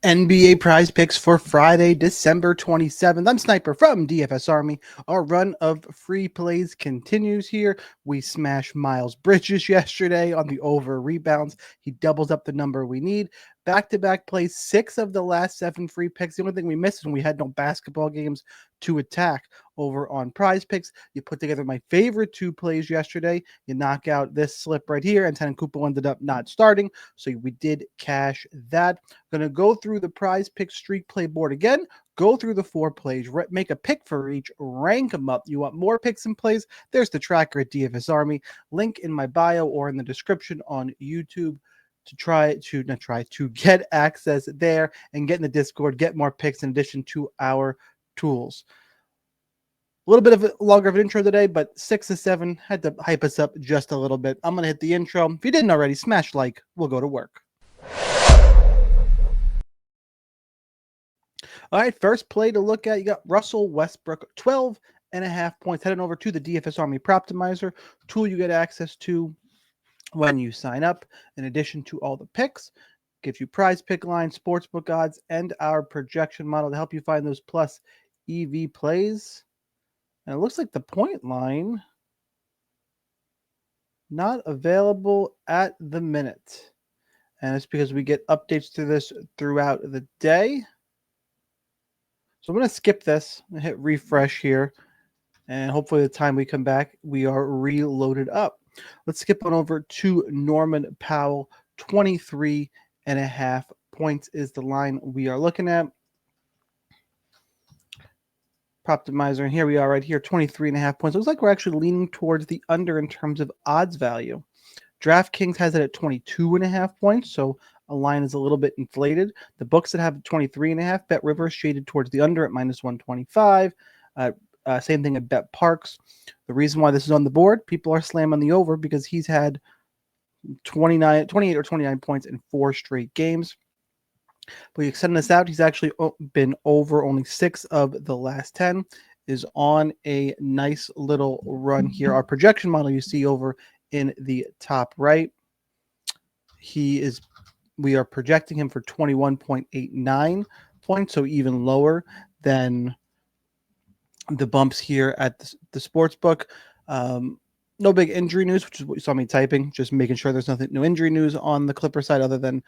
NBA prize picks for Friday, December 27th. I'm Sniper from DFS Army. Our run of free plays continues here. We smashed Miles Bridges yesterday on the over rebounds. He doubles up the number we need. Back-to-back plays, 6 of the last 7 free picks. The only thing we missed is when we had no basketball games to attack over on prize picks. You put together my favorite 2 plays yesterday. You knock out this slip right here, and Kupo ended up not starting. So we did cash that. Going to go through the prize pick streak play board again, go through the 4 plays, make a pick for each, rank them up. You want more picks and plays? There's the tracker at DFS Army. Link in my bio or in the description on YouTube to get access there and get in the Discord, get more picks in addition to our tools. A little bit of a longer of an intro today, but 6 to 7 had to hype us up just a little bit. I'm going to hit the intro. If you didn't already, smash like. We'll go to work. All right, first play to look at, you got Russell Westbrook, 12.5 points, heading over to the DFS Army Proptimizer tool you get access to when you sign up. In addition to all the picks, gives you prize pick line, sportsbook odds, and our projection model to help you find those plus EV plays. And it looks like the point line not available at the minute. And it's because we get updates to this throughout the day. So I'm going to skip this and hit refresh here. And hopefully the time we come back, we are reloaded up. Let's skip on over to Norman Powell. 23.5 points is the line we are looking at. Proptimizer, and here we are right here, 23.5 points. Looks like we're actually leaning towards the under in terms of odds value. DraftKings has it at 22.5 points, so a line is a little bit inflated. The books that have 23.5, Bet Rivers shaded towards the under at minus 125. Same thing at Bet Parks. The reason why this is on the board, people are slamming the over because he's had 28 or 29 points in 4 straight games. But you extend this out, he's actually been over only 6 of the last 10. Is on a nice little run here. Our projection model you see over in the top right, we are projecting him for 21.89 points, so even lower than the bumps here at the sports book. No big injury news, which is what you saw me typing, just making sure there's no injury news on the Clipper side other than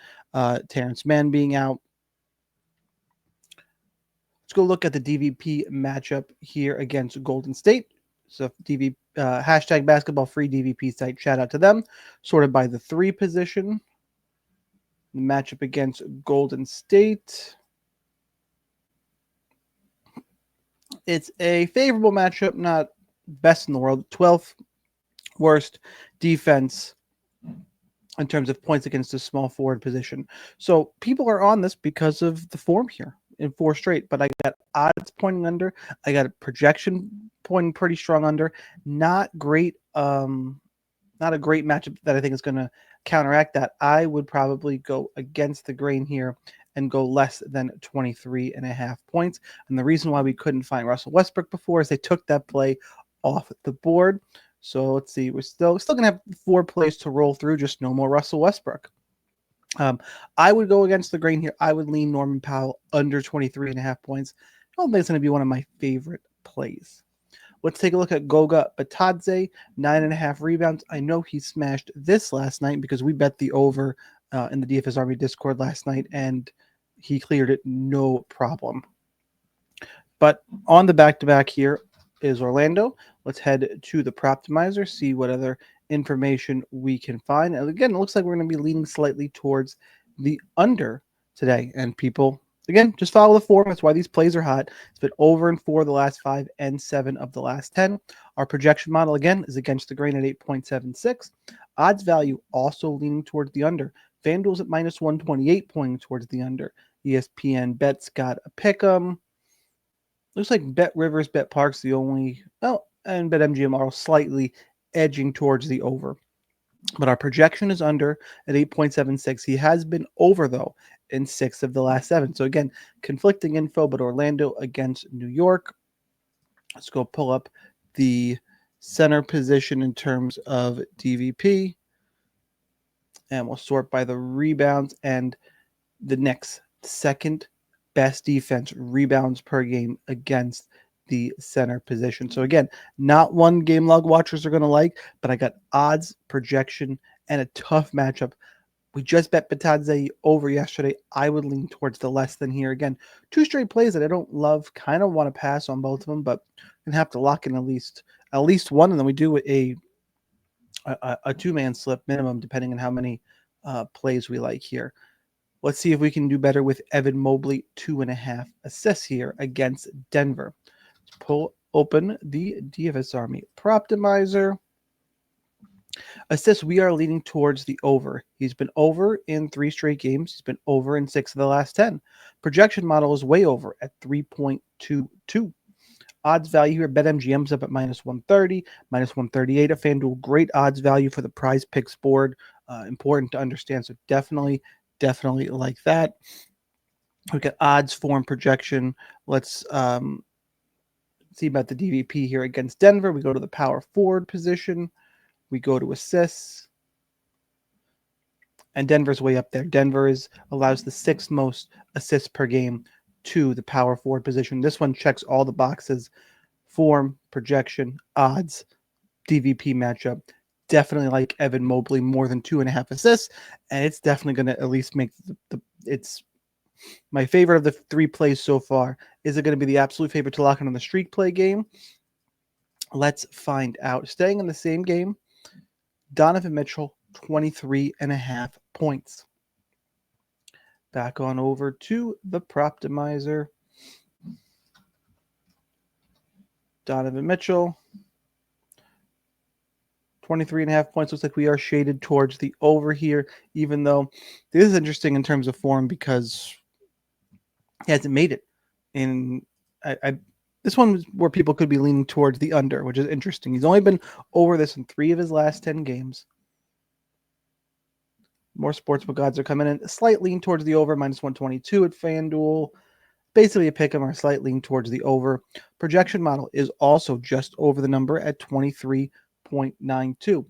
Terrence Mann being out. Let's go look at the DVP matchup here against Golden State. So hashtag basketball free DVP site, shout out to them. Sorted by the 3 position. The matchup against Golden State. It's a favorable matchup, not best in the world. 12th worst defense in terms of points against the small forward position. So people are on this because of the form here in 4 straight, but I got odds pointing under. I got a projection pointing pretty strong under. Not a great matchup that I think is going to counteract that. I would probably go against the grain here and go less than 23.5 points. And the reason why we couldn't find Russell Westbrook before is they took that play off the board. So let's see, we're still going to have 4 plays to roll through, just no more Russell Westbrook. I would go against the grain here. I would lean Norman Powell under 23.5 points. I don't think it's going to be one of my favorite plays. Let's take a look at Goga Bitadze, 9.5 rebounds. I know he smashed this last night because we bet the over in the DFS Army Discord last night, and he cleared it no problem. But on the back-to-back here is Orlando. Let's head to the Proptimizer, see what other information we can find. And again, it looks like we're going to be leaning slightly towards the under today. And people, again, just follow the form. That's why these plays are hot. It's been over in 4 of the last 5 and 7 of the last 10. Our projection model, again, is against the grain at 8.76. Odds value also leaning towards the under. FanDuel's at minus 128, pointing towards the under. ESPN Bet's got a pick 'em. Looks like Bet Rivers, Bet Parks, and BetMGM are slightly edging towards the over. But our projection is under at 8.76. He has been over, though, in 6 of the last 7. So, again, conflicting info, but Orlando against New York. Let's go pull up the center position in terms of DVP. And we'll sort by the rebounds and the Knicks second best defense rebounds per game against the center position. So again, not one game log watchers are going to like, but I got odds, projection, and a tough matchup. We just bet Bitadze over yesterday. I would lean towards the less than here. Again, two straight plays that I don't love. Kind of want to pass on both of them, but I'm gonna have to lock in at least one, and then we do a two-man slip minimum, depending on how many plays we like here. Let's see if we can do better with Evan Mobley, 2.5 assists here against Denver. Let's pull open the DFS Army Proptimizer. Assists, we are leaning towards the over. He's been over in 3 straight games. He's been over in 6 of the last 10. Projection model is way over at 3.22. Odds value here, BetMGM's up at -130, -138 at FanDuel. Great odds value for the Prizepicks board. Important to understand. So definitely like that. We got odds, form, projection. Let's see about the DVP here against Denver. We go to the power forward position. We go to assists. And Denver's way up there. Denver allows the 6th most assists per game to the power forward position. This one checks all the boxes: form, projection, odds, DVP matchup. Definitely like Evan Mobley more than 2.5 assists, and it's definitely going to at least make it's my favorite of the 3 plays so far. Is it going to be the absolute favorite to lock in on the streak play game? Let's find out. Staying in the same game, Donovan Mitchell, 23.5 points. Back on over to the Proptimizer. Donovan Mitchell, 23.5 points. Looks like we are shaded towards the over here, even though this is interesting in terms of form because he hasn't made it. This one was where people could be leaning towards the under, which is interesting. He's only been over this in 3 of his last 10 games. More sportsbook odds are coming in. A slight lean towards the over, -122 at FanDuel. Basically a pick 'em or a slight lean towards the over. Projection model is also just over the number at 23.92.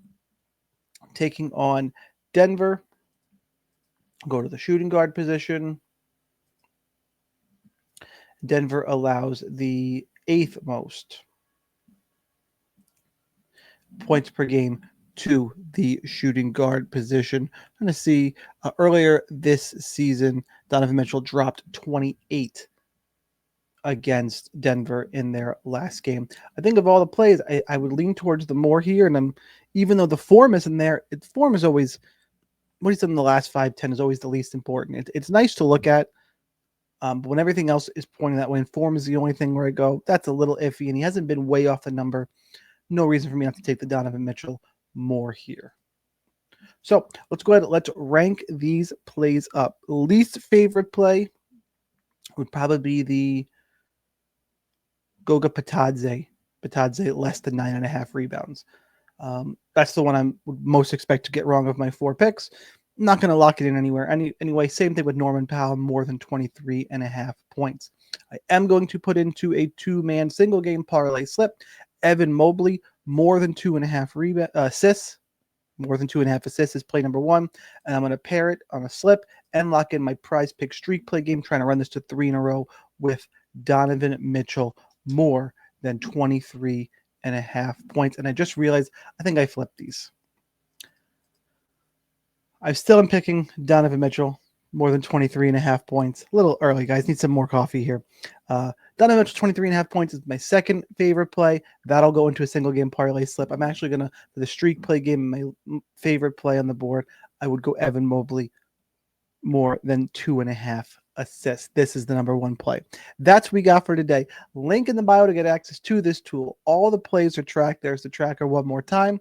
Taking on Denver. Go to the shooting guard position. Denver allows the 8th most points per game to the shooting guard position. I'm going to see earlier this season, Donovan Mitchell dropped 28 against Denver in their last game. I think of all the plays, I would lean towards the more here. And even though the form isn't there, form is always, what he's done in the last 5-10 is always the least important. It's nice to look at, but when everything else is pointing that way, and form is the only thing where I go, that's a little iffy, and he hasn't been way off the number. No reason for me not to take the Donovan Mitchell more here. So let's go ahead. Let's rank these plays up. Least favorite play would probably be the Goga Bitadze less than 9.5 rebounds. That's the one I would most expect to get wrong of my 4 picks. I'm not going to lock it in anywhere. Anyway, same thing with Norman Powell, more than 23.5 points. I am going to put into a 2-man single game parlay slip. Evan Mobley, more than 2.5 assists. More than 2.5 assists is play number 1. And I'm going to pair it on a slip and lock in my prize pick streak play game, trying to run this to 3 in a row with Donovan Mitchell, more than 23.5 points. And I just realized I think I flipped these. I still am picking Donovan Mitchell, more than 23.5 points. A little early, guys. Need some more coffee here. Donovan Mitchell, 23.5 points is my second favorite play. That'll go into a single game parlay slip. I'm actually going to, for the streak play game, my favorite play on the board, I would go Evan Mobley, more than 2.5 assists. This is the number 1 play. That's what we got for today. Link in the bio to get access to this tool. All the plays are tracked. There's the tracker one more time.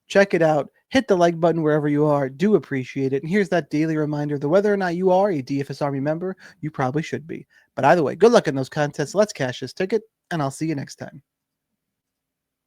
Check it out. Hit the like button wherever you are. Do appreciate it. And here's that daily reminder that whether or not you are a DFS Army member, you probably should be. But either way, good luck in those contests. Let's cash this ticket, and I'll see you next time.